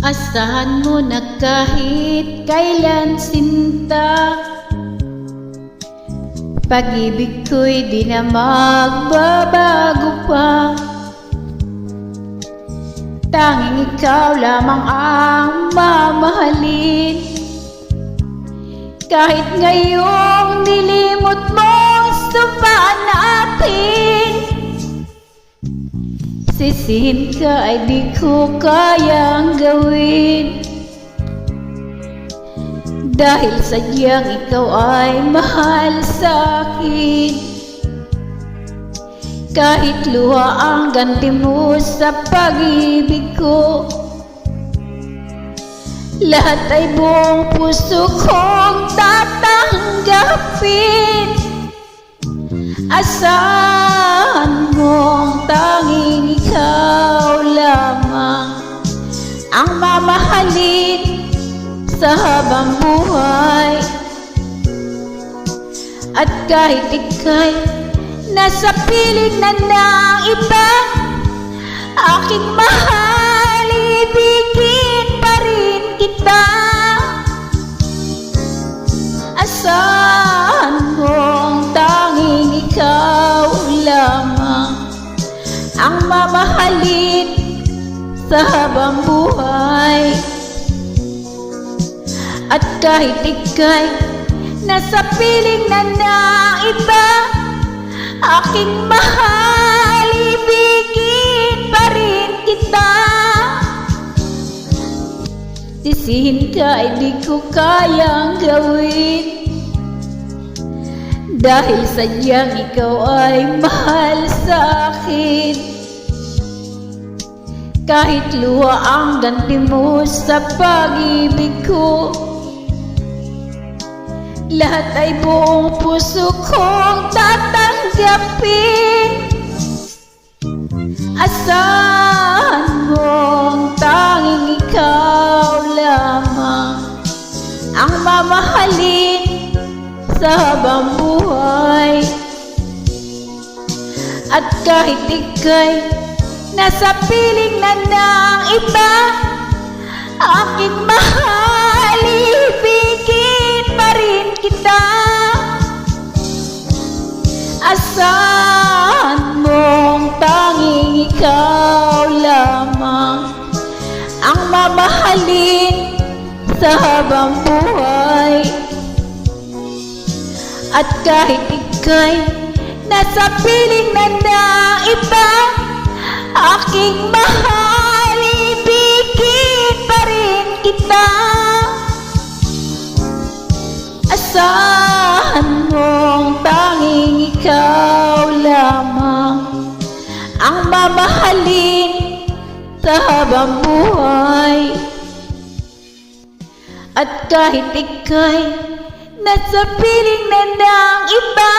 Asahan mo na kahit kailan sinta, pag-ibig ko'y di na magbabago pa. Tanging ikaw lamang ang mamahalin, kahit ngayong nilimot mong sumpaan natin. Sisihin ka ay di ko kayang gawin, dahil sadyang ikaw ay mahal sa'kin. Kahit luha ang ganti mo sa pag-ibig ko, lahat ay buong puso kong tatanggapin. Asahan mong tanging ikaw lamang ang mamahalin sa habang buhay. At kahit ika'y nasa piling na ng iba, aking mahal, ibigin pa rin kita. Asahan mong tanging ikaw lamang ang mamahalin sa habang buhay. At kahit ika'y nasa piling na ng iba, aking mahal, ibigin pa rin kita. Sisihin ka ay di ko kayang gawin, dahil sadyang ikaw ay mahal sa'kin. Kahit luha ang ganti mo sa pag-ibig ko, lahat ay buong puso kong tatanggapin. Asahan mong tanging ikaw lamang ang mamahalin sa habang buhay. At kahit ika'y nasa piling na ng iba, aking mahal, ibigin pa rin kita. Asahan mong tanging ikaw lamang ang mamahalin sa habang buhay. At kahit ika'y nasa piling na ng iba, aking mahal, ibigin pa rin kita. Asahan mong tanging ikaw lamang ang mamahalin sa habang buhay. At kahit ika'y nasa piling na ng iba,